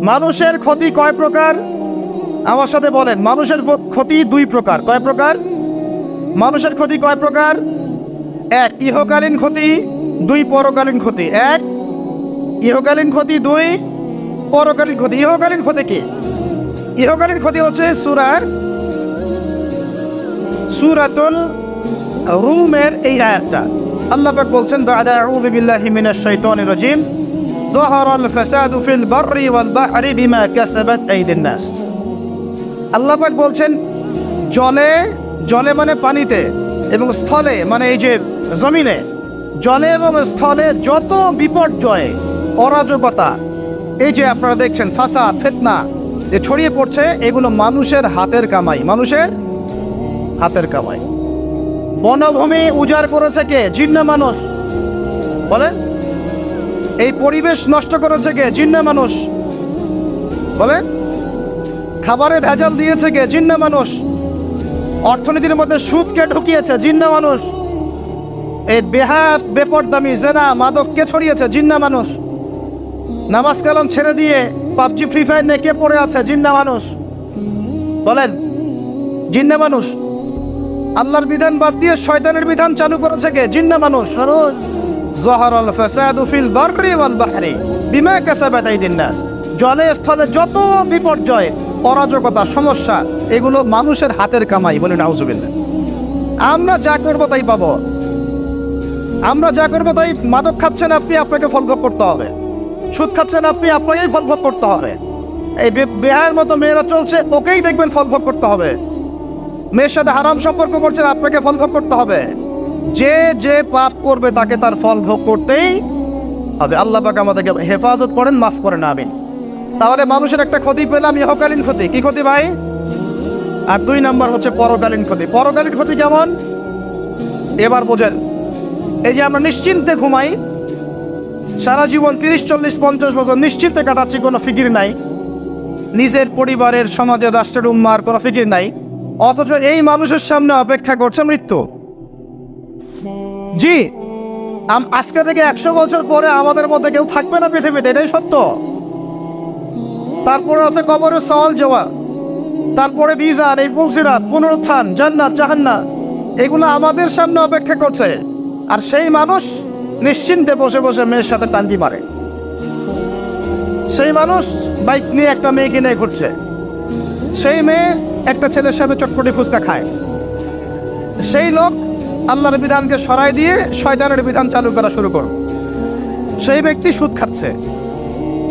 মানুষের ক্ষতি কয় প্রকার? আমার সাথে বলেন, মানুষের ক্ষতি দুই প্রকার। কয় প্রকার? মানুষের ক্ষতি কয় প্রকার? এক, ইহকালীন ক্ষতি, দুই, পরকালীন ক্ষতি। এক, ইহকালীন ক্ষতি, দুই, পরকালীন ক্ষতি। ইহকালীন ক্ষতি কি? ইহকালীন ক্ষতি হচ্ছে সূরাতুল রুমের এই আয়াতটা। আল্লাহ পাক বলছেন, বা'দা আউযু বিল্লাহি মিনাশ শাইতানির রাজিম, যাহারাল ফাসাদু ফিল বাররি ওয়াল বাহরি বিমা কাসাবাত আইদিন নাস। আল্লাহ পাক বলছেন, জলে মানে পানিতে, এবং স্থলে মানে এই যে জমিনে, জলে এবং স্থলে যত বিপর্যয়, অরাজকতা, এই যে আপনারা দেখছেন ফাসাদ, ফিতনা যে ছড়িয়ে পড়ছে, এগুলো মানুষের হাতের কামাই। মানুষের হাতের কামাই। বনভূমি উজাড় করেছে কে? জিন্না মানুষ। বলেন, এই পরিবেশ নষ্ট করেছে কে? জিন্না মানুষ। বলেন, খাবারে ভেজাল দিয়েছে কে? জিন্না মানুষ। অর্থনীতির মধ্যে সুদকে ঢুকিয়েছে জিন্না মানুষ। এই বেহাত, বেপরদামি, জেনা, মাদক কে ছড়িয়েছে? জিন্না মানুষ। নামাজ কালাম ছেড়ে দিয়ে পাবজি, ফ্রি ফায়ার নিয়ে কে পড়ে আছে? জিন্না মানুষ। বলেন, জিন্না মানুষ। আল্লাহর বিধান বাদ দিয়ে শয়তানের বিধান চালু করেছে কে? জিন্না মানুষ। যাহারাল ফাসাদু ফিল বাররি ওয়াল বাহরি বিমা কাসাবাত আইদিন নাস। জলে স্থলে যত বিপর্যয়, অরাজকতা, সমস্যা, এগুলো মানুষের হাতের কামাই। বলে নাউজুবিল্লাহ। আমরা যা করবো তাই পাবো। আমরা যা করবো তাই। মাদক খাচ্ছেন আপনি, আপনাকে ফল ভোগ করতে হবে। সুদ খাচ্ছেন আপনি, আপনাকেই ফল ভোগ করতে হবে। এই বেহায়ের মতো মেয়েরা চলছে, ওকেই দেখবেন ফল ভোগ করতে হবে। মেয়ের সাথে হারাম সম্পর্ক করছেন, আপনাকে ফল ভোগ করতে হবে। যে যে পাপ করবে তাকে তার ফল ভোগ করতেই হবে। আল্লাহ পাক আমাদেরকে হেফাজত করেন, মাফ করেন, আমিন। তাহলে মানুষের একটা ক্ষতি পেলাম, ইহকালীন ক্ষতি। কি ক্ষতি ভাই? আর দুই নাম্বার হচ্ছে পরকালীন ক্ষতি। পরকালীন ক্ষতি কেমন? এবার বোঝেন। এই যে আমরা নিশ্চিন্তে ঘুমাই, সারা জীবন 30, 40, 50 বছর নিশ্চিন্তে কাটাচ্ছি, কোনো ফিকির নাই। নিজের পরিবারের, সমাজের, রাষ্ট্রের, উম্মার কোনো ফিকির নাই। অথচ এই মানুষের সামনে অপেক্ষা করছে মৃত্যু। জি, আজকে থেকে 100 বছর পরে আমাদের মধ্যে কেউ থাকবে না পৃথিবীতে, এটাই সত্য। তারপরে আছে কবরের সওয়াল জবাব, তারপরে মিজান, এই পুলসিরাত, পুনরুত্থান, জান্নাত, জাহান্নাম, এগুলো আমাদের সামনে অপেক্ষা করছে। আর সেই মানুষ নিশ্চিন্তে বসে বসে মেয়ের সাথে টাঙ্গি মারে। সেই মানুষ বাইক নিয়ে একটা মেয়েকে নিয়ে ঘুরছে। সেই মেয়ে একটা ছেলের সাথে চটপটি ফুচকা খায়। সেই লোক আল্লাহর বিধানকে সরাই দিয়ে শয়তানের বিধান চালু করা শুরু করল। সেই ব্যক্তি সুদ খাচ্ছে।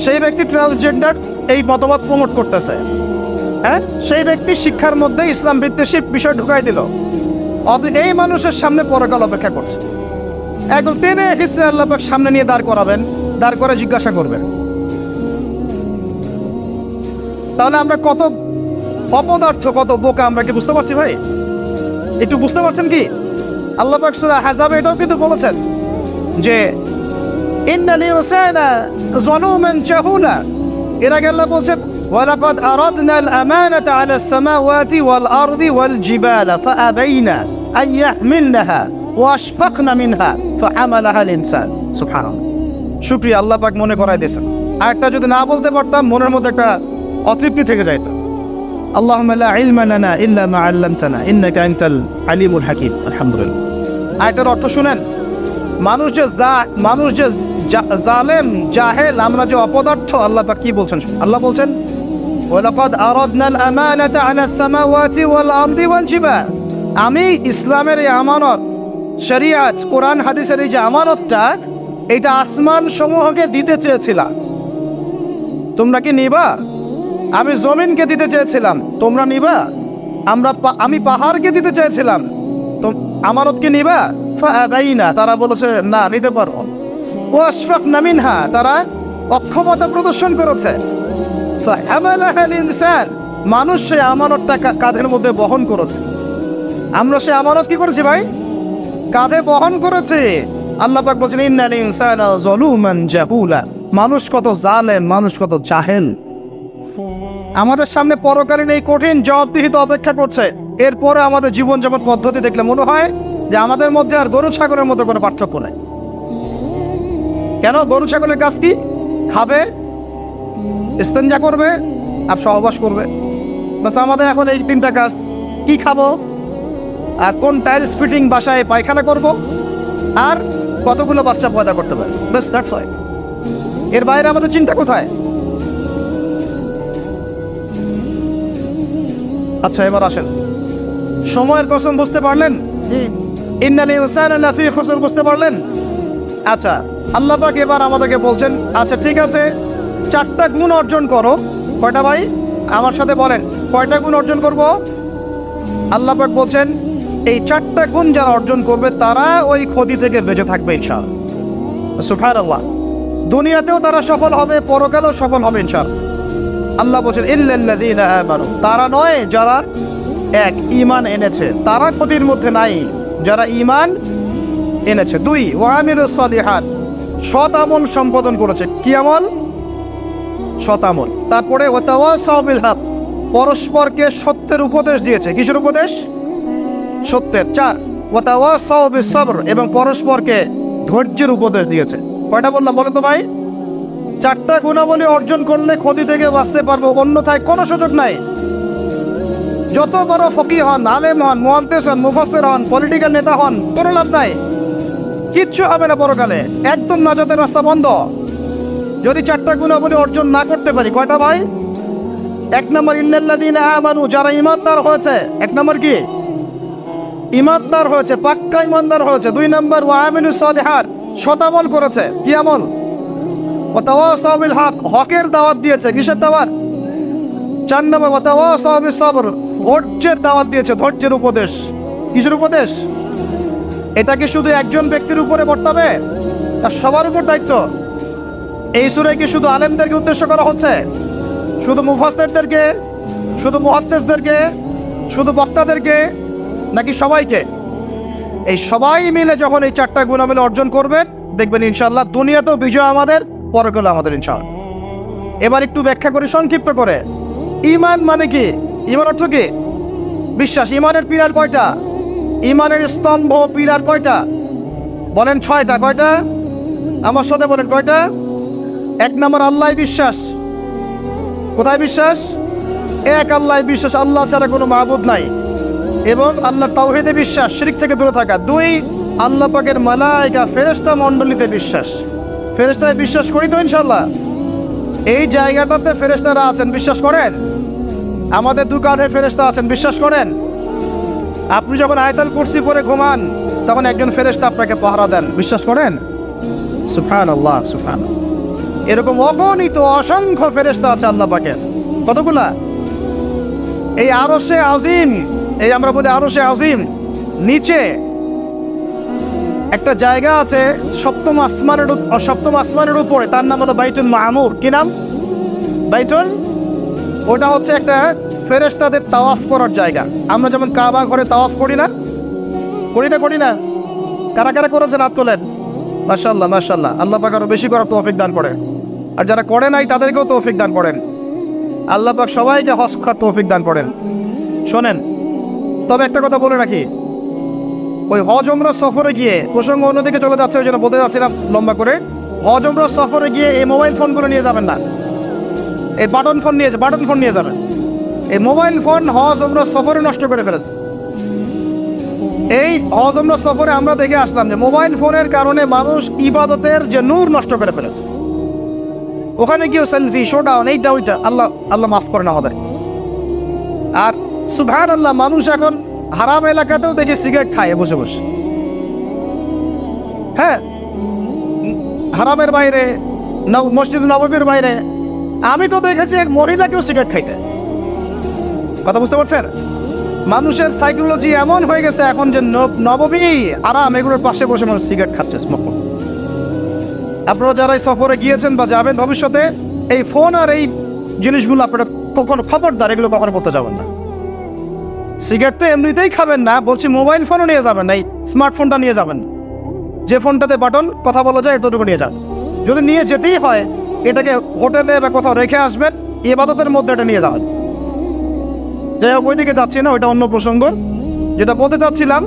সেই ব্যক্তি ট্রান্সজেন্ডার এই মতবাদ প্রমোট করতেছে। হ্যাঁ, সেই ব্যক্তি শিক্ষার মধ্যে ইসলাম বিদ্বেষী বিষয় ঢুকাই দিল। এই মানুষের সামনে পরকাল অপেক্ষা করছে। একদম টেনে হিস্ট্রি আল্লাহ পাক সামনে নিয়ে দাঁড় করাবেন, দাঁড় করে জিজ্ঞাসা করবেন। তাহলে আমরা কত অপদার্থ, কত বোকা, আমরা কি বুঝতে পারছি ভাই? একটু বুঝতে পারছেন কি? আল্লাহ পাক সূরা আহজাবে এটাও কিন্তু বলেছেন যে ইন্নাল ইনসানা যালুমান জাহুলা। এর আগে আল্লাহ বলছেন ওয়ালাকাদ আরাদনাল আমানাতা আলাস সামাওয়াতি ওয়াল আরদি ওয়াল জিবালা ফাআবাইনা আন ইয়াহমিলনাহা ওয়া আশফাকনা মিনহা ফাহামালাহাল ইনসান। সুবহানাল্লাহ। শুকরিয়া, আল্লাহ পাক মনে করায় দিয়েছেন। আরেকটা যদি না বলতে পারতাম, মনের মধ্যে একটা অতৃপ্তি থেকে যাইত। আল্লাহুম্মা লা ইলমা লানা ইল্লা মা আল্লামতানা ইন্নাকা আনতাল আলিমুল হাকিম। আলহামদুলিল্লাহ। আরেকটার অর্থ শুনেন। মানুষ যে জালেম, জাহেল, আমরা যে অপদার্থ, আল্লাহ পাক কি বলছেন? আল্লাহ বলছেন ওয়ালাকাদ আরাদনাল আমানাতা আলাস সামাওয়াতি ওয়াল আরদি ওয়াল জিবাল। আমি ইসলামের এই আমানত, শরিয়াত, কোরআন হাদিসের এই যে আমানতটা, এটা আসমান সমূহকে দিতে চেয়েছিলাম। তোমরা কি নিবা? আমি জমিনকে দিতে চেয়েছিলাম, তোমরা নিবা? আমি পাহাড়কে দিতে চেয়েছিলাম, তো আমানত কি নিবা? ফাআবাইনা, তারা বলেছে না, নিতে পারো। ওয়াশফাকনা মিনহা, তারা অক্ষমতা প্রদর্শন করেছে। ফাহামালাহাল ইনসান, মানুষ সেই আমানতটা কাঁধের মধ্যে বহন করেছে। আমরা সেই আমানত কি করেছি ভাই? কাঁধে বহন করেছে। আল্লাহ পাক বলছেন ইন্নাল ইনসানা যালুমান জাহুলা। মানুষ কত জালেম, মানুষ কত জাহেল। আমাদের সামনে পরকালীন এই কঠিন জবাবদিহিতা অপেক্ষা করছে। এরপরে আমাদের জীবনযাপন পদ্ধতি দেখলে মনে হয় যে আমাদের মধ্যে আর গরু ছাগলের মধ্যে কোনো পার্থক্য নাই। কেন? গরু ছাগলের কাজ কি? খাবে, ইস্তেঞ্জা করবে আর সহবাস করবে। বাস আমাদের এখন এই তিনটা কাজ, কি খাবো আর কোন টাইলস ফিটিং বাসায় পায়খানা করব আর কতগুলো বাচ্চা পয়দা করতে পারে, বাস দ্যাটস অল। এর বাইরে আমাদের চিন্তা কোথায়? আচ্ছা এবার আসেন, সময়ের কসম বুঝতে পারলেন? ইন্নাল ইনসানা লাফি খুসর বুঝতে পারলেন? আচ্ছা আল্লাহ পাক এবার আমাদেরকে বলছেন, আচ্ছা ঠিক আছে, 4টা গুণ অর্জন করো। কয়টা ভাই আমার সাথে বলেন, কয়টা গুণ অর্জন করব? আল্লাহ পাক বলছেন এই 4টা গুণ যারা অর্জন করবে তারা ওই ক্ষতি থেকে বেঁচে থাকবে ইনশাআল্লাহ। সুবহানাল্লাহ। দুনিয়াতেও তারা সফল হবে, পরকালেও সফল হবে ইনশাআল্লাহ। আল্লাহ বলছেন ইল্লাল্লাযীনা আমানু, তারা নয় যারা এক ঈমান এনেছে, তারা ক্ষতির মধ্যে নাই, যারা ঈমান এনেছে। 2 ওয়া আমিলুস সালিহাত, সৎ আমল সম্পাদন করেছে। কি আমল? সৎ আমল। তারপরে ওয়া তাওয়াসাউ বিল হক, পরস্পরকে সত্যের উপদেশ দিয়েছে। কিসের উপদেশ? সত্যের। 4 ওয়া তাওয়াসাউ বিস সবর, এবং পরস্পরকে ধৈর্যের উপদেশ দিয়েছে। কয়টা বললাম বলেন তো ভাই? 4টা গুণাবলী অর্জন করলে ক্ষতি থেকে বাঁচতে পারবো, অন্যথায় কোনো সুযোগ নাই। যত বড় ফকিহ হন, আলেম হন, মুহাদ্দিস হন, মুফাসসির হন, পলিটিক্যাল নেতা হন, কোনো লাভ নাই, কিচ্ছু হবে না পরকালে, একদম নাজাতের রাস্তা বন্ধ যদি 4টা গুণাবলী অর্জন না করতে পারি। কয়টা ভাই? 1 নম্বর ইল্লাল্লাযীনা আমানু, যারা ঈমানদার হয়েছে। 1 নম্বর কি? ঈমানদার হয়েছে, পাক্কা ঈমানদার হয়েছে। 2 নম্বর ওয়া আমিলুস সালিহাত, সৎ আমল করেছে। কি আমল? ওয়া তাওয়াসাউ বিল হক, হকের দাওয়াত দিয়েছে। কিসের দাওয়াত? 4 নম্বর ওয়া তাওয়াসাউ বিস সবর, ধৈর্যের দাওয়াত দিয়েছে, ধৈর্যের উপদেশ। কিসের উপদেশ? এটা কি শুধু একজন ব্যক্তির উপরে বর্তাবে? তার সবার উপর দায়িত্ব। এই সূরা কি শুধু আলেমদেরকে উদ্দেশ্য করা হচ্ছে? শুধু মুফাসসিরদেরকে, শুধু মুহাদ্দিসদেরকে, শুধু বক্তাদেরকে, নাকি সবাইকে? এই সবাই মিলে যখন এই 4টা গুণাবলী অর্জন করবেন, দেখবেন ইনশাআল্লাহ দুনিয়াতেও বিজয় আমাদের, পরকালে আমাদের ইনশাআল্লাহ। এবার একটু ব্যাখ্যা করি সংক্ষিপ্ত করে। ঈমান মানে কি? ঈমান অর্থ কি? বিশ্বাস। ঈমানের পিলার কয়টা? ঈমানের স্তম্ভ পিলার কয়টা? বলেন 6টা। কয়টা? আমার সাথে বলেন কয়টা? 1 নম্বর আল্লাহ বিশ্বাস। কোথায় বিশ্বাস? এক আল্লাহ বিশ্বাস, আল্লাহ ছাড়া কোনো মাবুদ নাই। এবং আল্লাহ তাওহীদে বিশ্বাস, শিরক থেকে দূরে থাকা। 2 আল্লাহ পাকের মালায়েকা ফেরেশতা মণ্ডলীতে বিশ্বাস। ফেরেশতায় বিশ্বাস করি তো ইনশাআল্লাহ? এই জায়গাটাতে ফেরেশতারা আছেন, বিশ্বাস করেন? আমাদের দোকানে ফেরেশতা আছেন, বিশ্বাস করেন? আপনি যখন আয়াতুল কুরসি পড়ে ঘুমান তখন একজন ফেরেশতা আপনাকে পাহারা দেন, বিশ্বাস করেন? সুবহানাল্লাহ, সুবহানাল্লাহ। এরকম অগণিত অসংখ্য ফেরেশতা আছে আল্লাহ পাকের। কতগুলা? এই আরশে আজিম, এই আমরা বলি আরশে আজিম, নিচে একটা জায়গা আছে 7ম আসমানের উপরে, তার নাম হলো বাইতুল মামুর। কি নাম? বাইতুল। ওটা হচ্ছে একটা ফেরেশতাদের তাওয়াফ করার জায়গা। আমরা যেমন কাবা ঘরে তাওয়াফ করি না? করি না? কারা কারা করেছেন হাত তোলেন। মাশাআল্লাহ, মাশাআল্লাহ। আল্লাহ পাক আরো বেশি করার তৌফিক দান করেন, আর যারা করে নাই তাদেরকেও তৌফিক দান করেন। আল্লাহ পাক সবাইকে হজ করার তৌফিক দান করেন। শোনেন, তবে একটা কথা বলে রাখি, ওই হজ উমরা সফরে গিয়ে, প্রসঙ্গ অন্যদিকে চলে যাচ্ছে, ওই জন্য বলতে যাচ্ছিলাম লম্বা করে, হজ উমরা সফরে গিয়ে এই মোবাইল ফোনগুলো নিয়ে যাবেন না। এই বাটন ফোন নিয়ে যাবেন। এই মোবাইল ফোন হজ উমরা সফরে নষ্ট করে ফেলেছে। এই হজ উমরা সফরে আমরা দেখে আসলাম যে মোবাইল ফোনের কারণে মানুষ ইবাদতের যে নূর নষ্ট করে ফেলেছে। ওখানে গিয়ে সেলফি, শোডাউন, এইটা ওইটা, আল্লাহ মাফ করে না আমাদের। আর সুবহানাল্লাহ, মানুষ এখন হারাম এলাকাতেও দেখে সিগারেট খায় বসে বসে। হ্যাঁ, হারামের বাইরে, মসজিদ নববীর বাইরে আমি তো দেখেছি এক মহিলাকেও সিগারেট খাইতে। কথা বুঝতে পারছেন? মানুষের সাইকোলজি এমন হয়ে গেছে এখন যে নববী, আরাম, এগুলোর পাশে বসে মানুষ সিগারেট খাচ্ছে, স্মোক। আপনারা যারা সফরে গিয়েছেন বা যাবেন ভবিষ্যতে, এই ফোন আর এই জিনিসগুলো আপনারা কখনো, খবরদার এগুলো কখনো করতে যাবেন না। সিগারেট তো এমনিতেই খাবেন না, বলছি মোবাইল ফোনও নিয়ে যাবেন না, এই স্মার্টফোনটা নিয়ে যাবেন। যে ফোনটাতে বাটন, কথা বলা যায়, এতটুকু নিয়ে যান। যদি নিয়ে যেতেই হয়, এটাকে হোটেলে বা কোথাও রেখে আসবেন, ইবাদতের মধ্যে এটা নিয়ে যাবেন। যাই হোক, ওইদিকে যাচ্ছি না, ওইটা অন্য প্রসঙ্গ। যেটা বলতে চাচ্ছিলাম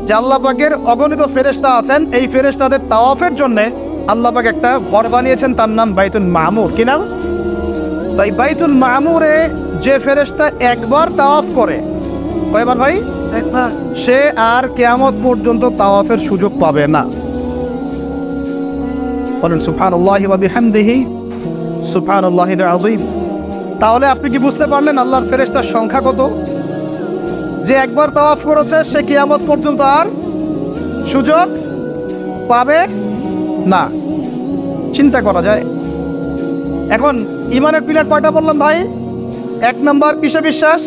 যে আল্লাহ পাকের অগণিত ফেরেশতা আছেন, এই ফেরেশতাদের তাওয়াফের জন্য আল্লাহ পাক একটা ঘর বানিয়েছেন, তার নাম বাইতুল মামুর। কি নাম? ভাই বাইতুল মামুরে যে ফেরেশতা একবার তাওয়াফ করে, কয়বার ভাই? একবার। সে আর কিয়ামত পর্যন্ত তাওয়াফের সুযোগ পাবে না। বলেন সুবহানাল্লাহি ওয়া বিহামদিহি সুবহানাল্লাহিল আযীম। তাহলে আপনি কি বুঝতে পারলেন আল্লাহর ফেরেশতার সংখ্যা কত? যে একবার তাওয়াফ করেছে সে কিয়ামত পর্যন্ত আর সুযোগ পাবে না। চিন্তা করা যায়। এখন ইমানের পিলার কয়টা বললাম ভাই? 1 নম্বর কিসে বিশ্বাস?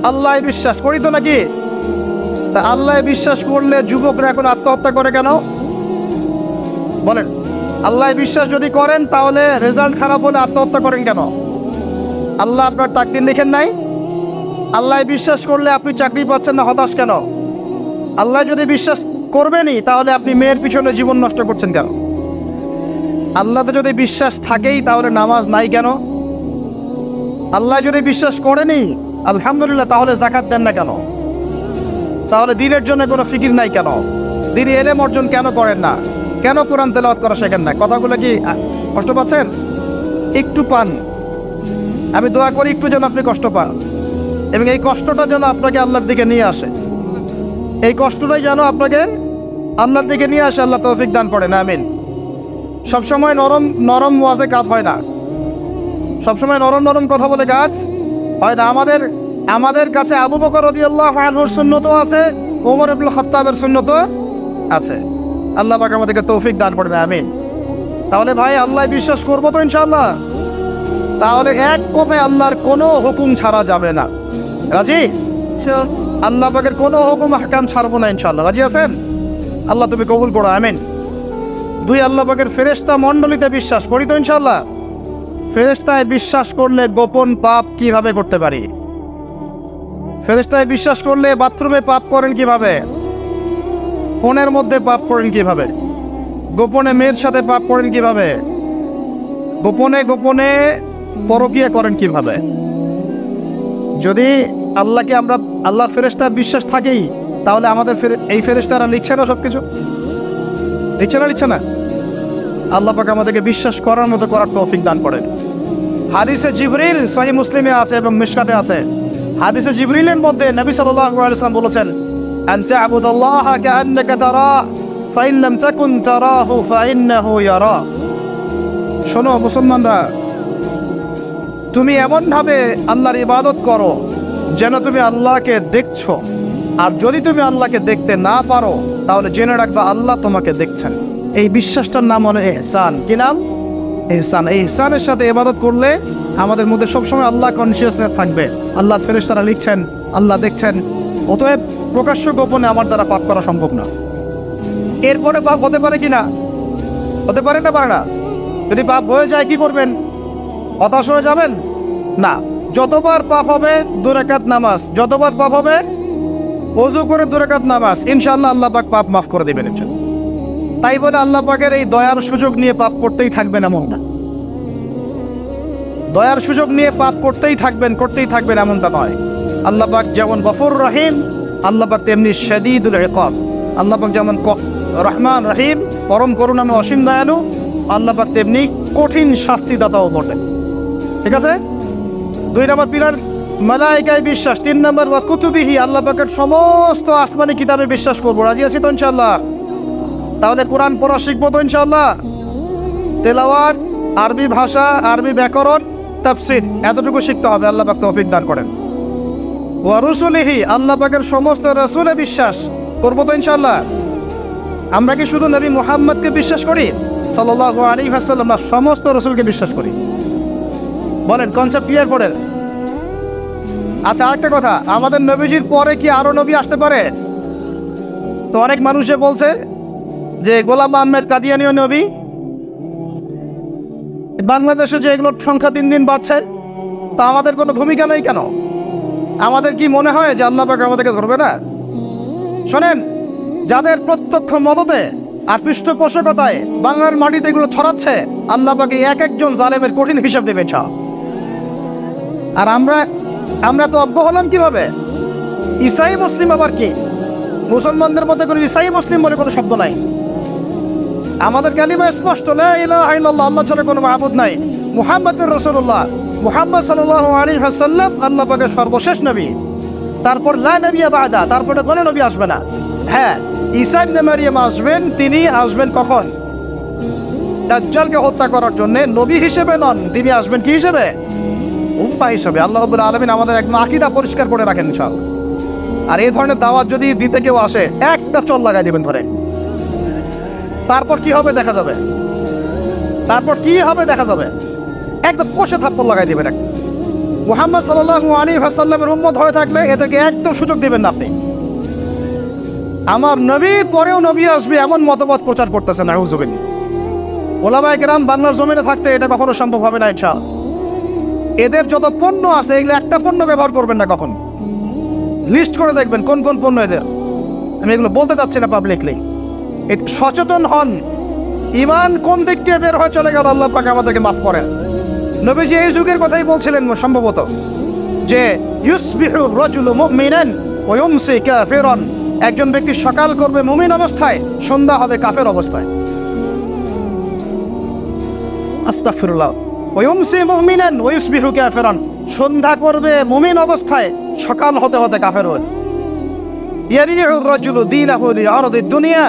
আল্লাহ বিশ্বাস করি তো নাকি? তা আল্লাহ বিশ্বাস করলে যুবকরা এখন আত্মহত্যা করে কেন? বলেন, আল্লাহ বিশ্বাস যদি করেন তাহলে রেজাল্ট খারাপ হলে আত্মহত্যা করেন কেন? আল্লাহ আপনার তাকদীর লিখেন নাই? আল্লাহ বিশ্বাস করলে আপনি চাকরি পাচ্ছেন না, হতাশ কেন? আল্লাহ যদি বিশ্বাস করবেনই তাহলে আপনি মেয়ের পিছনে জীবন নষ্ট করছেন কেন? আল্লাহতে যদি বিশ্বাস থাকেই তাহলে নামাজ নাই কেন? আল্লাহ যদি বিশ্বাস করেনি আলহামদুলিল্লাহ, তাহলে যাকাত দেন না কেন? তাহলে দ্বীনের জন্য কোনো ফিকির নাই কেন? দ্বীনি ইলম অর্জন কেন করেন না? কেন কোরআন তেলাওয়াত করা শেখেন না? কথাগুলো কি কষ্ট পাচ্ছেন? একটু পান, আমি দোয়া করি একটু যেন আপনি কষ্ট পান, এবং এই কষ্টটা যেন আপনাকে আল্লাহর দিকে নিয়ে আসে। এই কষ্টটাই যেন আপনাকে আল্লাহর দিকে নিয়ে আসে। আল্লাহ তৌফিক দান করেন, আমিন। সবসময় নরম নরম ওয়াজে কাজ হয় না, সবসময় নরম নরম কথা বলে কাজ হয় না। আমাদের কাছে আবু বকর রাদিয়াল্লাহু আনহুর সুন্নতও আছে, ওমর ইবনে খাত্তাবের সুন্নতও আছে। আল্লাহ পাক আমাদেরকে তৌফিক দান করেন, আমিন। তাহলে ভাই আল্লাহ বিশ্বাস করবো তো ইনশাআল্লাহ? তাহলে এক কথায় আল্লাহর কোনো হুকুম ছাড়া যাবে না। রাজি? আল্লাহ পাকের কোনো হুকুম হাকাম ছাড়বো না ইনশাআল্লাহ। রাজি আছেন? আল্লাহ তুমি কবুল করো, আমিন। 2, আল্লাহ পাকের ফেরেশতা মণ্ডলীতে বিশ্বাস করি তো ইনশাআল্লাহ? ফেরেশতায় বিশ্বাস করলে গোপন পাপ কিভাবে করতে পারি? ফেরেশতায় বিশ্বাস করলে বাথরুমে পাপ করেন কিভাবে? ফোনের মধ্যে পাপ করেন কিভাবে? গোপনে মেয়ের সাথে পাপ করেন কিভাবে? গোপনে গোপনে পরকীয়া করেন কিভাবে? যদি আল্লাহকে আমরা আল্লাহর ফেরেশতার বিশ্বাস থাকেই, তাহলে আমাদের এই ফেরেশতারা লিখছে না সব কিছু? লিখছে না? আল্লাহ পাক আমাদেরকে বিশ্বাস করার মতো করার তৌফিক দান করেন। হাদিসে জিবরিল সহিহ মুসলিমে আছে এবং মিশকাতে আছে। হাদিসে জিবরিলের মধ্যে নবী সাল্লাল্লাহু আলাইহি ওয়াসাল্লাম বলেছেন, আন তা'বুদাল্লাহা কাআন্নাকা তারাহ ফাইন লাম তাকুন তারাহু ফাইন্নাহু ইয়ারা। শোনো মুসলমানরা, তুমি এমনভাবে আল্লাহর ইবাদত করো যেন তুমি আল্লাহকে দেখছো, আর যদি তুমি আল্লাহকে দেখতে না পারো তাহলে জেনে রাখবা আল্লাহ তোমাকে দেখছেন। এই বিশ্বাসটার নাম হলো ইহসান। কি নাম? ইহসান। এই ইহসানের সাথে ইবাদত করলে আমাদের মধ্যে সবসময় আল্লাহ কনসিয়াসনেস থাকবে। আল্লাহ ফেরেশতারা লিখছেন, আল্লাহ দেখছেন। অতএব প্রকাশ্য গোপনে আমার দ্বারা পাপ করা সম্ভব না। এরপরে পাপ হতে পারে কি না? হতে পারে না? পারে না? যদি পাপ হয়ে যায় কি করবেন? হতাশ হয়ে যাবেন না। যতবার পাপ হবে 2 রাকাত নামাজ, যতবার পাপ হবে ওযু করে 2 রাকাত নামাজ, ইনশাআল্লাহ আল্লাহ পাক পাপ মাফ করে দেবেন। তাই বলে আল্লাহ পাকের এই দয়ার সুযোগ নিয়ে পাপ করতেই থাকবেন এমন না। দয়ার সুযোগ নিয়ে পাপ করতেই থাকবেন এমনটা নয়। আল্লাহ পাক যেমন গফুর রহিম, আল্লাহ পাক তেমনি শাদীদুল ইকাব। আল্লাহ পাক যেমন রহমান রহিম, পরম করুণাময় অসীম দয়ালু, আল্লাহ পাক তেমনি কঠিন শাস্তিদাতাও বটেন। ঠিক আছে? 2 নম্বর পিলার মালায়েকায় বিশ্বাস। 3 নম্বর ওয়া কুতুবিহি, আল্লাহ পাকের সমস্ত আসমানি কিতাবে বিশ্বাস করবো। রাজি আছি তো ইনশাআল্লাহ? তাহলে কোরআন পড়া শিখবো তো ইনশাআল্লাহ? তেলাওয়াত, আরবি ভাষা, আরবি ব্যাকরণ, তাফসীর এতটুকু শিখতে হবে। আল্লাহ পাক তৌফিক দান করেন। ওয়া রুসুলিহি, আল্লাহ পাকের সমস্ত রাসূলে বিশ্বাস করবো তো ইনশাআল্লাহ? আমরা কি শুধু নবী মুহাম্মদকে বিশ্বাস করি সাল্লাল্লাহু আলাইহি ওয়াসাল্লাম, না সমস্ত রাসূলকে বিশ্বাস করি? বলেন, কনসেপ্ট ক্লিয়ার করেন। আচ্ছা, আরেকটা কথা, আমাদের নবীজির পরে কি আরো নবী আসতে পারে? তো অনেক মানুষে বলছে যে গোলাম আহমেদ কাদিয়ানীও নবী। বাংলাদেশে যে এগুলোর সংখ্যা দিন দিন বাড়ছে, তা আমাদের কোনো ভূমিকা নেই কেন? আমাদের কি মনে হয় যে আল্লাহ পাক আমাদেরকে ধরবে না? শোনেন, যাদের প্রত্যক্ষ মদতে আর পৃষ্ঠপোষকতায় বাংলার মাটিতে এগুলো ছড়াচ্ছে, আল্লাহ পাক এক একজন জালেমের কঠিন হিসাব দেবে। আর আমরা তো অজ্ঞ হলাম কিভাবে? ঈসাই মুসলিম আবার কি? মুসলমানদের মধ্যে কোনো ঈসাই মুসলিম বলে কোনো শব্দ নাই। আমাদের কালিমা স্পষ্ট, লা ইলাহা ইল্লাল্লাহ, আল্লাহ ছাড়া কোনো মাবুদ নাই, মুহাম্মদুর রাসূলুল্লাহ মুহাম্মদ সাল্লাল্লাহু আলাইহি ওয়াসাল্লাম আল্লাহ পাকের সর্বশেষ নবী। তারপর লা নবিয়্যা বা'দা, তারপরে কোনো নবী আসবে না। হ্যাঁ, ঈসা ইবনে মারইয়াম আসবেন, তিনি আসবেন কখন? দাজ্জালকে হত্যা করার জন্য। নবী হিসেবে নন, তিনি আসবেন কি হিসেবে? উম্মাহ হিসেবে। আল্লাহ রাব্বুল আলামিন আমাদের একদম আকীদা পরিষ্কার করে রাখেন ইনশাআল্লাহ। আর এই ধরনের দাওয়াত যদি দিতে কেউ আসে, একটা চল লাগাই দিবেন ধরে। তারপর কি হবে দেখা যাবে। তারপর কি হবে দেখা যাবে। একদম কষে থাপ্পড় লাগাই দিবেন। মুহাম্মদ সাল্লাল্লাহু আলাইহি ওয়াসাল্লামের উম্মত হয়ে থাকলে এদেরকে একদম সুযোগ দিবেন না আপনি। আমার নবী পরেও নবী আসবে এমন মতবাদ প্রচার করতেছে, নাউযুবিল্লাহ। ওলামায়ে কেরাম বাংলার জমিনে থাকতে এটা কখনো সম্ভব হবে না ইনশাআল্লাহ। এদের যত পণ্য আছে এগুলো একটা পণ্য ব্যবহার করবেন না কখন। লিস্ট করে দেখবেন কোন কোন পণ্য এদের। আমি এগুলো বলতে চাচ্ছি না পাবলিকলি। সচেতন হন, ঈমান কোন দিক দিয়ে বের হয়ে চলে গেল আল্লাহ পাক আমাদেরকে মাফ করেন। নবীজি এই যুগের কথাই বলছিলেন সম্ভবত, যে ইউসবিহু রাজুলু মুমিনান ওয়া ইউমসি কাফিরান, একজন ব্যক্তি সকাল করবে মুমিন অবস্থায়, সন্ধ্যা হবে কাফের অবস্থায়। আস্তাগফিরুল্লাহ। ওয়া ইউমসি মুমিনান ওয়া ইউসবিহু কাফিরান, সন্ধ্যা করবে মুমিন অবস্থায়, সকাল হতে হতে কাফের হবে। ইয়াবিউ রাজুলু দীনাহু লিআরদি দুনিয়া,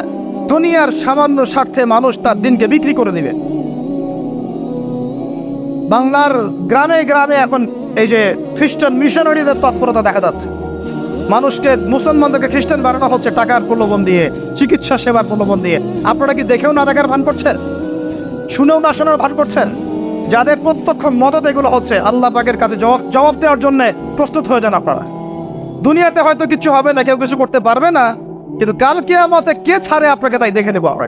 দুনিয়ার সামান্য স্বার্থে মানুষ তার দিনকে বিক্রি করে দিবে। বাংলার গ্রামে গ্রামে এখন এই যে খ্রিস্টান মিশনারিদের তৎপরতা দেখা যাচ্ছে। মানুষকে, মুসলমানদেরকে খ্রিস্টান বানানো হচ্ছে টাকার প্রলোভন দিয়ে, চিকিৎসা সেবার প্রলোভন দিয়ে। আপনারা কি দেখেও না দেখার ভান করছেন? শুনেও না শোনার ভান করছেন? যাদের প্রত্যক্ষ মদত এগুলো হচ্ছে, আল্লাহ পাকের কাছে জবাব দেওয়ার জন্য প্রস্তুত হয়ে যান আপনারা। দুনিয়াতে হয়তো কিছু হবে না, কেউ কিছু করতে পারবে না, কিন্তু কাল কিয়ামতে কে ছাড়ে আপনাকে তাই দেখে নেব আমরা।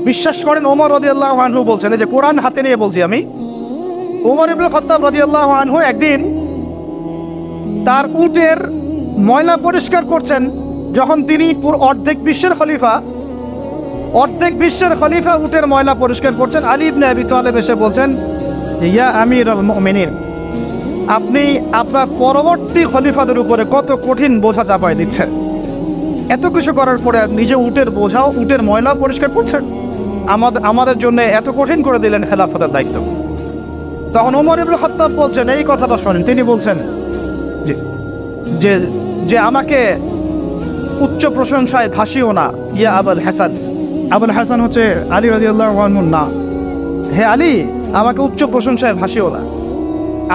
বিশ্বাস করেন, ওমর রাদিয়াল্লাহু আনহু বলছেন, এই যে কোরআন হাতে নিয়ে বলছি আমি, ওমর ইবনে খাত্তাব রাদিয়াল্লাহু আনহু একদিন তার উটের ময়লা পরিষ্কার করছেন। যখন তিনি অর্ধেক বিশ্বের খলিফা উটের ময়লা পরিষ্কার করছেন, আলী ইবনে আবি তালেব এসে বলছেন, ইয়া আমিরুল মুমিনিন, আপনি আপনার পরবর্তী খলিফাদের উপরে কত কঠিন বোঝা চাপায় দিচ্ছেন। এত কিছু করার পরে নিজে উটের বোঝাও, উটের ময়লা পরিষ্কার করছেন, আমাদের জন্য এত কঠিন করে দিলেন খেলাফতের দায়িত্ব। তখন ওমর ইবনে খাত্তাব বলছেন, এই কথাটা শোনেন। তিনি বলছেন যে যে আমাকে উচ্চ প্রশংসায় ভাসিও না, ইয়া আবুল হাসান। আবুল হাসান হচ্ছে আলী রাদিয়াল্লাহু আনহুর নাম। হে আলী, আমাকে উচ্চ প্রশংসায় ভাসিও না।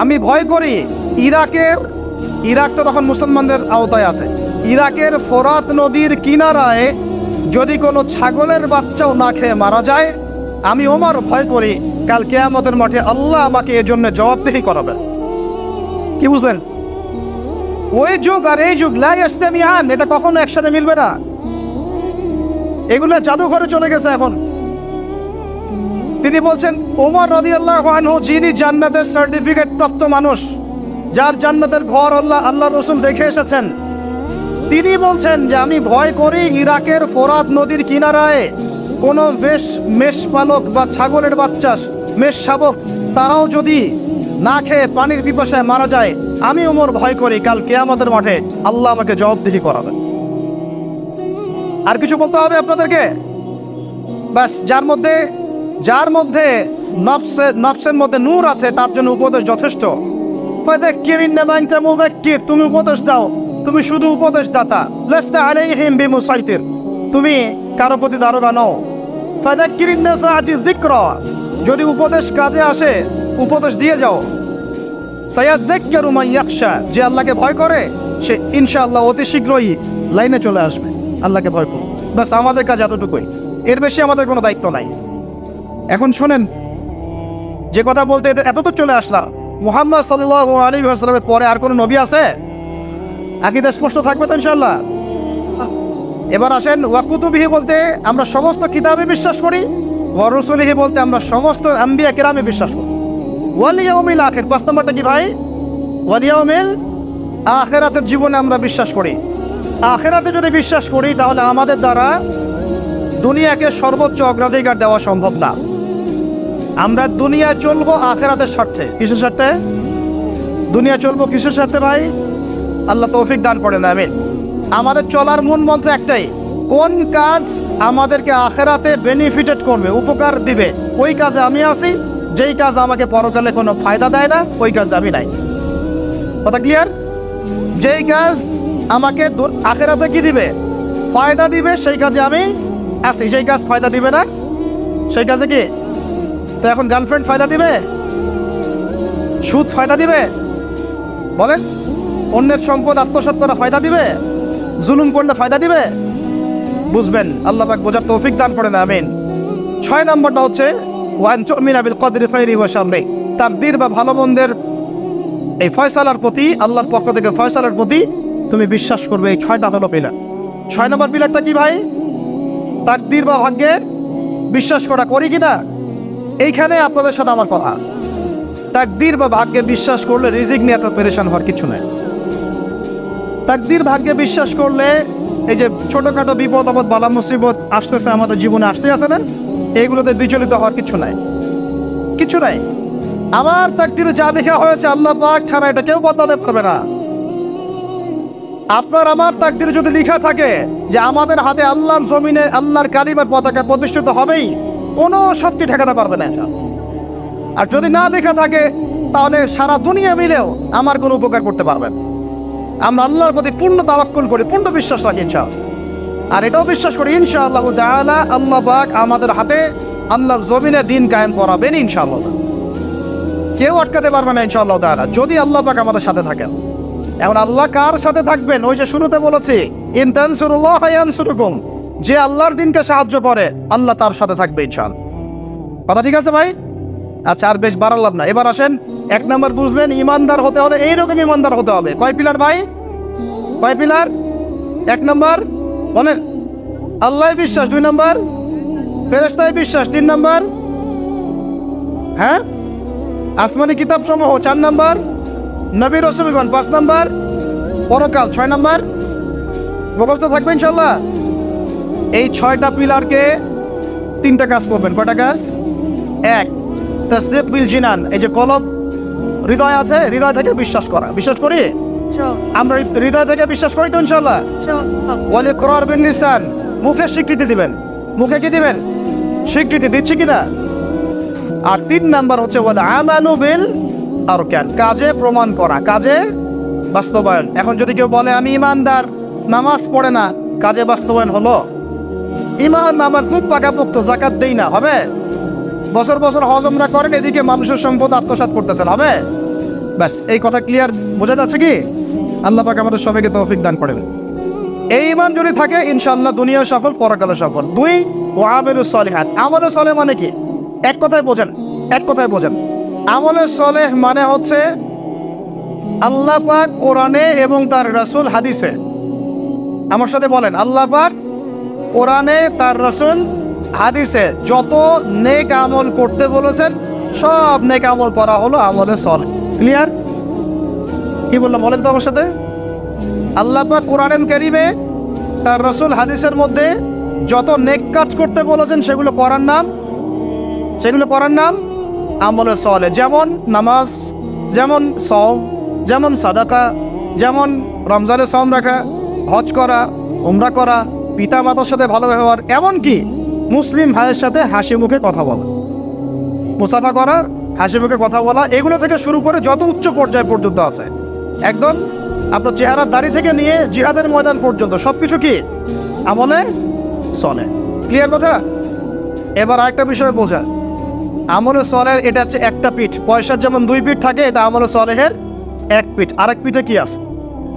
আমি ভয় করি ইরাক তো তখন মুসলমানদের আওতায় আছে, ইরাকের ফোরাত নদীর কিনারায় যদি কোনো ছাগলের বাচ্চাও না খেয়ে মারা যায়, আমি ওমর ভয় করি কাল কিয়ামতের মাঠে আল্লাহ আমাকে এর জন্য জবাবদিহি করাবে। কি বুঝলেন? ওই যুগ আর এই যুগ লা ইসলামিয়ান, এটা কখনো একসাথে মিলবে না। এগুলো জাদুঘরে চলে গেছে এখন। তিনি বলছেন, ওমর রাদিয়াল্লাহু আনহু যিনি জান্নাতের সার্টিফিকেট প্রাপ্ত মানুষ, যার জান্নাতের ঘর আল্লাহ রাসূল দেখে এসেছেন, তিনি বলছেন যে আমি ভয় করি ইরাকের ফোরাত নদীর কিনারায় কোনো মেষপালক বা ছাগলের বাচ্চা, মেষ শাবক, তারাও যদি না খেয়ে পানির পিপাসায় মারা যায়, আমি ওমর ভয় করি কাল কিয়ামতের মাঠে আল্লাহ আমাকে জবাবদিহি করাবেন। আর কিছু বলতে হবে আপনাদেরকে? ব্যাস, যার মধ্যে নফসের মধ্যে নূর আছে তার জন্য উপদেশ যথেষ্ট। তুমি উপদেশ দাও, তুমি শুধু উপদেশ দাতা। লাস্তা আলাইহিম বিমুসাইতির, তুমি কারো প্রতি দারোগা নও। ফাযাক্কিরিন নাফাআতি যিকরা, যদি উপদেশ কাজে আসে উপদেশ দিয়ে যাও। সায়াযাক্কারু মান ইয়াখশা, যে আল্লাহকে ভয় করে সে ইনশাআল্লাহ অতি শীঘ্রই লাইনে চলে আসবে। আল্লাহকে ভয় করো, বাস আমাদের কাজ এতটুকুই, এর বেশি আমাদের কোনো দায়িত্ব নাই। এখন শোনেন, যে কথা বলতে এত তো চলে আসলাম, মুহাম্মদ সাল্লাল্লাহু আলাইহি ওয়াসাল্লামের পরে আর কোনো নবী আছে? আকীদা স্পষ্ট থাকবে তো ইনশাআল্লাহ। এবার আসেন, ওয়া কুতুবিহি বলতে আমরা সমস্ত কিতাবে বিশ্বাস করি, ওয়া রুসুলিহি বলতে আমরা সমস্ত আম্বিয়া কিরামে বিশ্বাস করি। ওয়াল ইয়াউমিল আখির, ৫ নম্বরটা কি ভাই? ওয়াল ইয়াউমিল আখিরাতের জীবনে আমরা বিশ্বাস করি। আখিরাতে যদি বিশ্বাস করি তাহলে আমাদের দ্বারা দুনিয়াকে সর্বোচ্চ অগ্রাধিকার দেওয়া সম্ভব না। আমরা দুনিয়া চলবো আখিরাতের স্বার্থে। কিসের স্বার্থে দুনিয়া চলবো? কিসের স্বার্থে ভাই? আল্লাহ তৌফিক দান করেন, আমিন। আমাদের চলার মূল মন্ত্র একটাই, কোন কাজ আমাদেরকে আখিরাতে বেনিফিটেড করবে, উপকার দিবে, ওই কাজে আমি আসি। যেই কাজ আমাকে পরকালে কোনো ফায়দা দেয় না ওই কাজ আমি নাই। কথা ক্লিয়ার? যেই কাজ আমাকে আখিরাতে কি দিবে, ফায়দা দিবে, সেই কাজে আমি আছি। সেই কাজ ফায়দা দিবে না, সেই কাজে কি? তো এখন গার্লফ্রেন্ড ফায়দা দিবে? সুদ ফায়দা দিবে? বলেন, অন্যের সম্পদ আত্মসাৎ করা ফায়দা দিবে? জুলুম করলে ফায়দা দিবে? বুঝবেন, আল্লাহ পাক বোঝার তৌফিক দান করেন, আমিন। 6 নম্বরটা হচ্ছে ওয়ান তুমিনা বিল কদরি খাইরি ওয়া শাররি, তাকদীর বা ভালো মন্দের এই ফয়সালার প্রতি, আল্লাহর পক্ষ থেকে ফয়সালার প্রতি তুমি বিশ্বাস করবে। এই 6টা হলো পিলার। 6 নম্বর পিলারটা কি ভাই? তাকদীর বা ভাগ্যে বিশ্বাস করা, করি কিনা? এইখানে আপনাদের সাথে আমার কথা, তাকদীর বা ভাগ্যে বিশ্বাস করলে রিজিক নিয়ে এত পেরেশান হওয়ার কিছু নাই। তাকদীর ভাগ্যে বিশ্বাস করলে এই যে ছোটখাটো বিপদ আপদ বালা মুসিবত আসতেছে আমাদের জীবনে, আসতে আসে না, এইগুলোতে বিচলিত হওয়ার কিছু নাই, কিছু নাই। আমার তাকদীরে যা লেখা হয়েছে আল্লাহ পাক ছাড়া এটা কেউ বদলাতে পারবে না। আপনার আমার তাকদীরে যদি লেখা থাকে যে আমাদের হাতে আল্লাহর জমিনে আল্লাহর কালিমার পতাকা প্রতিষ্ঠিত হবেই, কোনো শক্তি ঠেকাতে পারবে না এটা। আর যদি না লেখা থাকে তাহলে সারা দুনিয়া মিলেও আমার কোনো উপকার করতে পারবেন। আমরা আল্লাহর প্রতি পূর্ণ তাওয়াক্কুল করি, পূর্ণ বিশ্বাস রাখি ইনশাআল্লাহ। আর এটাও বিশ্বাস করি ইনশাআল্লাহ তাআলা আল্লাহ পাক আমাদের হাতে আল্লাহর জমিনে দিন কায়েম করাবেন ইনশাআল্লাহ। কেউ আটকাতে পারবে না ইনশাআল্লাহ তাআলা, যদি আল্লাহ পাক আমাদের সাথে থাকেন। এখন আল্লাহ কার সাথে থাকবেন? ওই যে শুরুতে বলেছি, ইন তানসুরুল্লাহ ইয়ানসুরকুম, যে আল্লাহর দিনকে সাহায্য করে আল্লাহ তার সাথে থাকবে ইনশাআল্লাহ। কথা ঠিক আছে ভাই? আচ্ছা, আর বেশ বাড়ালাম না, এবার আসেন। 1 নম্বর বুঝলেন, ইমানদার হতে হলে এইরকম ইমানদার হতে হবে। কয় পিলার ভাই? কয় পিলার? 1 নম্বর বলেন আল্লাহ বিশ্বাস, 2 নম্বর ফেরেশতায় বিশ্বাস, 3 নম্বর হ্যাঁ আসমানি কিতাব সমূহ, 4 নম্বর নবী রাসূলগণ, 5 নম্বর পরকাল, 6 নম্বর মুখস্থ থাকবে ইনশাআল্লাহ। এই 6টা পিলারকে 3টা কাজ করবেন। কয়টা কাজ? 1, তাসদীক বিল জিনান, এই যে কলব হৃদয় আছে, হৃদয় থেকে বিশ্বাস করা। বিশ্বাস করি আমরা, হৃদয় থেকে বিশ্বাস করি তো ইনশাআল্লাহ। ওয়াল ইকরার বিল লিসান, মুখে স্বীকৃতি দিবেন। মুখে কি দিবেন? স্বীকৃতি দিচ্ছি কিনা। আর 3 নাম্বার হচ্ছে ওয়াল আমালু বিল আরকান, কাজে প্রমাণ করা, কাজে বাস্তবায়ন। এখন যদি কেউ বলে আমি ইমানদার, নামাজ পড়ে না, কাজে বাস্তবায়ন হলো? ইমান আমার খুব পাকাপোক্ত, যাকাত দেই না, হবে? বছর বছর হজ উমরা করেন, এদিকে মানুষের সম্পদ আত্মসাৎ করতেছেন, হবে? ব্যাস, এই কথা ক্লিয়ার বোঝা যাচ্ছে কি? আল্লাহ পাক আমাদের সবাইকে তৌফিক দান করেন। এই ঈমান যদি থাকে ইনশাআল্লাহ দুনিয়া সফল, পরকালে সফল। 2, ওয়া আমিলুস সলিহাত, আমলে সলেহ মানে কি? এক কথায় বোঝেন, এক কথায় বোঝেন। আমলে সলেহ মানে হচ্ছে আল্লাহ পাক কোরআনে এবং তার রাসূল হাদিসে, আমার সাথে বলেন, আল্লাহ পাক কোরআনে তার রাসূল হাদিসে যত নেক আমল করতে বলেছেন সব নেক আমল করা হলো আমলে সলেহ। ক্লিয়ার? কি বললাম বলেন তো আমার সাথে? আল্লাহ পাক কোরআনে কারীমে তার রাসূল হাদিসের মধ্যে যত নেক কাজ করতে বলেছেন সেগুলো করার নাম, সেগুলো করার নাম আমলে সলেহ। যেমন নামাজ, যেমন সওম, যেমন সাদাকা, যেমন রমজানে সওম রাখা, হজ করা, উমরা করা, পিতা মাতার সাথে ভালো ব্যবহার, এমনকি মুসলিম ভাইয়ের সাথে হাসি মুখে কথা বলা, মুসাফা করা, হাসি মুখে কথা বলা, এগুলো থেকে শুরু করে যত উচ্চ পর্যায় পর্যন্ত আছে, একদম আপনার চেহারার দাড়ি থেকে নিয়ে জিহাদের ময়দান পর্যন্ত সবকিছু কি আমলে সলেহ। ক্লিয়ার কথা? এবার আরেকটা বিষয় বোঝা, আমলে সলেহের এটা হচ্ছে একটা পিঠ। পয়সার যেমন 2 পিঠ থাকে, এটা আমলে সলেহের 1 পিঠ। আরেক পিঠে কি আছে?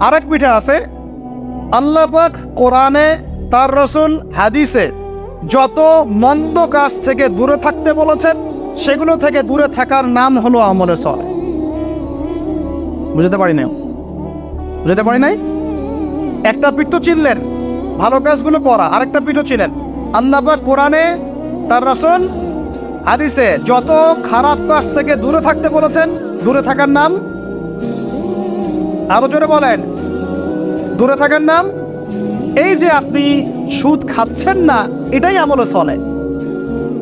আরেক পিঠে আছে আল্লাহ পাক কোরআনে তার রাসূল হাদিসে যত মন্দ কাজ থেকে দূরে থাকতে বলেছেন সেগুলো থেকে দূরে থাকার নাম হলো আমলে সলেহ। বুঝতে পারি না? বুঝতে পারি নাই? একটা পিঠ তো চিনলেন ভালো কাজগুলো করা, আরেকটা পিঠও চিনেন আল্লাহ পাক কোরআনে তার রাসূল হাদিসে যত খারাপ কাজ থেকে দূরে থাকতে বলেছেন, দূরে থাকার নাম, আরো জোরে বলেন, দূরে থাকার নাম। এই যে আপনি সুদ খাচ্ছেন না, এটাই আমলে সলেহ।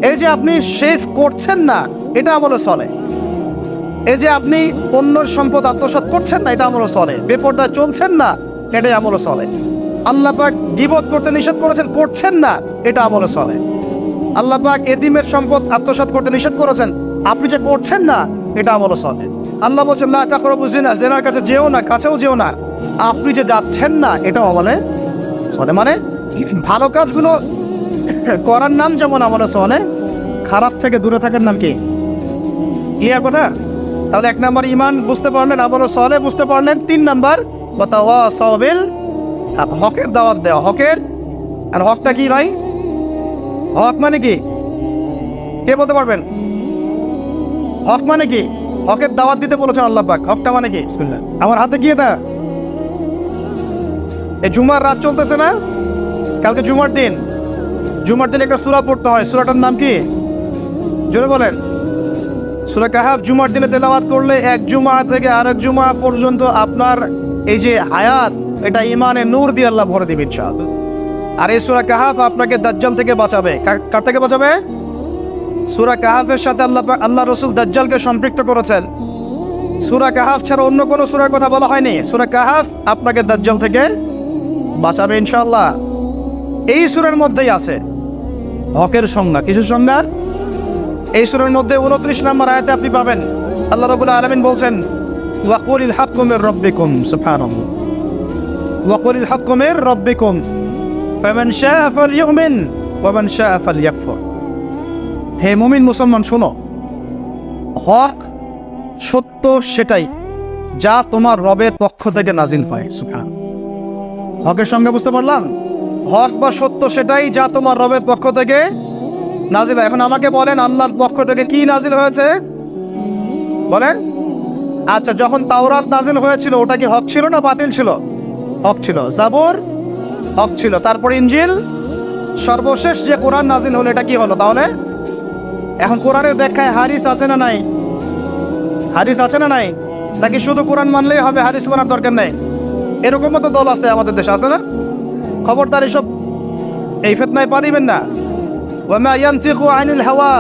এই যে আপনি শেভ করছেন না, এটা আমলে সলেহ। এই যে আপনি অন্যর সম্পদ আত্মসাৎ করছেন না, এটা আমলে সলেহ। বেপরদা চলছেন না, এটাই আমলে সলেহ। আল্লাহ পাক গীবত করতে নিষেধ করেছেন, করছেন না, এটা আমলে সলেহ। আল্লাহ পাক এতিমের সম্পদ আত্মসাৎ করতে নিষেধ করেছেন, আপনি যে করছেন না এটা আমল সালেহ। আল্লাহ বলছেন লা তাকরাবু জিনা, জিনার কাছে যেও না, কাছেও যেও না। আপনি যে যাচ্ছেন না এটা আমলে সালেহ। মানে ভালো কাজগুলো করার নাম যেমন আমলে সালেহ, খারাপ থেকে দূরে থাকার নাম কি? ক্লিয়ার কথা? তাহলে 1 নাম্বার ঈমান বুঝতে পারলেন, আমলে সালেহ বুঝতে পারলেন। 3 নাম্বার ওয়াতাওয়াসাউ বিল হক, হকের দাওয়াত দেওয়া। হকের, আর হকটা কি ভাই? হক মানে কি? কে বলতে পারবেন? হক মানে কি? হকের দাওয়াত দিতে বলেছেন আল্লাহ পাক। হকটা মানে কি? বিসমিল্লাহ। আমার হাতে কি এটা? এই জুমার রাত চলতেছে না, কালকে জুমার দিন। জুমার দিন একটা সূরা পড়তে হয়, সূরাটার নাম কি? জোরে বলেন। সূরা কাহাফ জুমার দিনে তেলাওয়াত করলে এক জুমা থেকে আরেক জুমা পর্যন্ত আপনার এই যে হায়াত, এটা ঈমানের নূর দিয়ে আল্লাহ ভরে দিবেন ইনশাআল্লাহ। আর এই সূরা কাহাফ আপনাকে দাজ্জাল থেকে বাঁচাবে। কার থেকে বাঁচাবে? সূরা কাহাফের সাথে আল্লাহ রাসূল দাজ্জালকে সম্পৃক্ত করেছেন। সূরা কাহাফ ছাড়া অন্য কোনো সূরার কথা বলা হয়নি। সূরা কাহাফ আপনাকে দাজ্জাল থেকে বাঁচাবে ইনশাআল্লাহ। এই সূরার মধ্যেই আছে হকের সংজ্ঞা। কিছু সংজ্ঞা এই সূরার মধ্যে 29 নম্বর আয়াতে আপনি পাবেন। আল্লাহ রাব্বুল আলামিন বলছেন ওয়াকুলিল হাক্কু মির রাব্বিকুম, সুবহানাল্লাহ। ওয়াকুলিল হাক্কু মির রাব্বিকুম ফামান শাআ ফালইউমিন ওয়া মান শাআ ফালইয়াকফুর। হে মুমিন মুসলমান শোনো, হক সত্য সেটাই যা তোমার রবের পক্ষ থেকে নাজিল হয়। সুবহানাল্লাহ। হকের সঙ্গে বুঝতে পারলাম? হক বা সত্য সেটাই যা তোমার রবের পক্ষ থেকে নাজিল হয়। এখন আমাকে বলেন আল্লাহর পক্ষ থেকে কি নাজিল হয়েছে বলেন? আচ্ছা, যখন তাওরাত নাজিল হয়েছিল ওটা কি হক ছিল না বাতিল ছিল? হক ছিল। জাবুর হক ছিল। তারপর ইনজিল, সর্বশেষ যে কোরআন নাজিল হলো এটা কি হলো তাহলে? এখন কোরআনের ব্যাখ্যায় হাদিস আছে না নাই? হাদিস আছে না নাই? নাকি শুধু কোরআন মানলেই হবে, হাদিস মানার দরকার নেই? এরকমও তো দল আছে আমাদের দেশে, আছে না? খবরদার এসব এই ফিতনায় পা দিবেন না। ওয়া মা ইয়ানতিকু আনিল হাওয়া,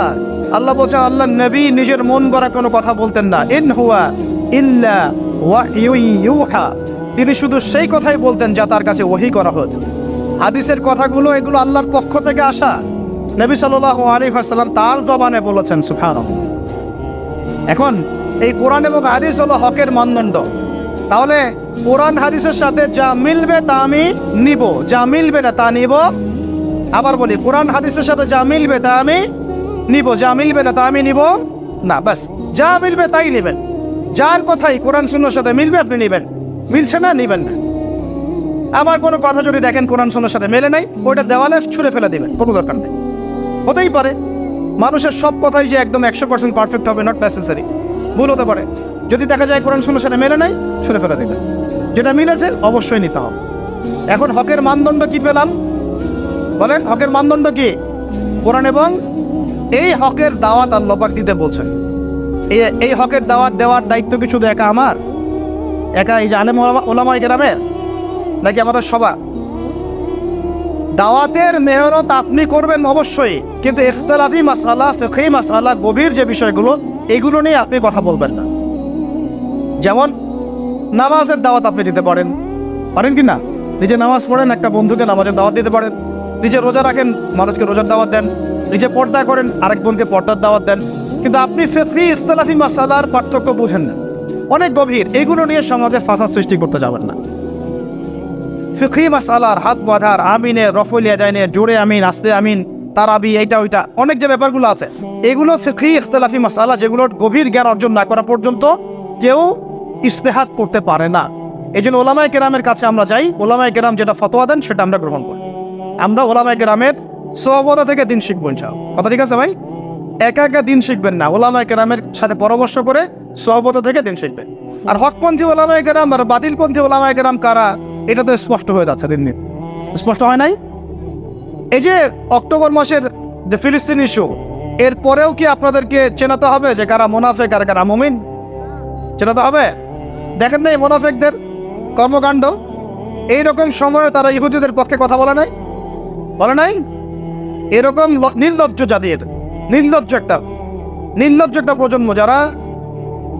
আল্লাহ বলছেন আল্লাহ নবী নিজের মন গড়া কোনো কথা বলতেন না। ইন হুয়া ইল্লা ওয়াহয়ুন ইউহা, তিনি শুধু সেই কথাই বলতেন যা তার কাছে ওহী করা হয়েছে। হাদিসের কথাগুলো এগুলো আল্লাহর পক্ষ থেকে আসা। নবী সাল্লাল্লাহু আলাইহি ওয়াসাল্লাম তার জবানে বলেছেন, সুবহানাল্লাহ। এখন এই কোরআন এবং হাদিস হলো হকের মানদণ্ড। তাহলে কোরআন হাদিসের সাথে যা মিলবে তা আমি নিব, যা মিলবে না তা নিব। আবার বলি, কোরআন হাদিসের সাথে যা মিলবে তা আমি নিব, যা মিলবে না তা আমি নিব না। বাস, যা মিলবে তাই নেবেন। যার কথাই কোরআন সুন্নাহর সাথে মিলবে আপনি নেবেন, মিলছে না নেবেন না। আবার কোনো কথা যদি দেখেন কোরআন সুন্নাহর সাথে মেলে নাই, ওইটা দেওয়ালে ছুঁড়ে ফেলে দেবেন, কোনো দরকার নেই। হতেই পারে মানুষের সব কথাই যে একদম 100% পারফেক্ট হবে, নট নেসেসারি, ভুল হতে পারে। যদি দেখা যায় কোরআন সুন্নাহর সাথে মেলে নাই, ছুঁড়ে ফেলে দেবেন। যেটা মিলেছে অবশ্যই নিতে হবে। এখন হকের মানদণ্ড কি পেলাম বলেন? হকের মানদণ্ড কি? কোরআন এবং এই হকের দাওয়াত আল্লাহ পাক দিতে বলছেন। এই হকের দাওয়াত দেওয়ার দায়িত্ব কি শুধু একা আমার, একা এই যে আলেম ওলামায়ে কেরামের, নাকি আমাদের সবার? দাওয়াতের মেহনত আপনি করবেন অবশ্যই, কিন্তু ইখতিলাফি মাসআলা, ফিকহি মাসআলা, গভীর যে বিষয়গুলো এগুলো নিয়ে আপনি কথা বলবেন না। যেমন নামাজের দাওয়াত আপনি দিতে পারেন কি না? নিজে নামাজ পড়েন, একটা বন্ধুকে নামাজের দাওয়াত দিতে পারেন। নিজে রোজা রাখেন, মানুষকে রোজার দাওয়াত দেন। নিজে পর্দা করেন, আরেক বোনকে পর্দার দাওয়াত দেন। কিন্তু আপনি ফিকহি ইখতিলাফি মাসআলার পার্থক্য বুঝেন না, অনেক গভীর, এগুলো নিয়ে সমাজে ফাসাদ সৃষ্টি করতে যাবেন না। ফিকহি মাসআলার হাত বাঁধার, আমিনের, রফুল ইয়াদাইনের, জোরে আমিন, আস্তে আমিন, তারাবি, এইটা ওইটা অনেক যে ব্যাপারগুলো আছে, এগুলো ফিকহি ইখতিলাফি মাসআলা, যেগুলোর গভীর জ্ঞান অর্জন না করা পর্যন্ত কেউ ইজতিহাদ করতে পারে না। এই জন্য ওলামায়ে কেরামের কাছে আমরা যাই, ওলামায়ে কেরাম যেটা ফতোয়া দেন সেটা আমরা গ্রহণ করি। আমরা ওলামায়ে কেরামের সোহবত থেকে দিন শিখবো ইনশাআল্লাহ। কথা ঠিক আছে ভাই? একা একা দিন শিখবেন না, ওলামায়ে কেরামের সাথে পরামর্শ করে সোহবত থেকে দিন শিখবেন। আর হকপন্থী ওলামায়ে কেরাম আর বাতিলপন্থী ওলামায়ে কেরাম কারা, এটা তো স্পষ্ট হয়ে যাচ্ছে দিন দিন। স্পষ্ট হয় নাই? এই যে অক্টোবর মাসের যে ফিলিস্তিন ইস্যু, এরপরেও কি আপনাদেরকে চেনাতে হবে যে কারা মুনাফিক আর কারা মুমিন? চেনাতে হবে? দেখেন নাই মুনাফিকদের কর্মকাণ্ড? এইরকম সময়ে তারা ইহুদিদের পক্ষে কথা বলে নাই? এরকম নির্লজ্জ জাতির, নির্লজ্জ একটা প্রজন্ম যারা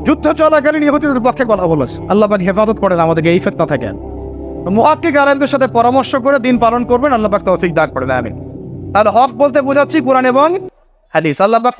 যুদ্ধ চলাকালীন ইহুদিদের পক্ষে কথা বলেছে। আল্লাহ পাক হেফাজত করেন আমাদেরকে এই ফিতনা থেকে। মুহাক্কিক আলেমদের সাথে পরামর্শ করে দিন পালন করবেন, আল্লাহ পাক তৌফিক দান করেন। আমিন। তাহলে হক বলতে বোঝাচ্ছি কোরআন এবং হাদিস। আল্লাহ পাক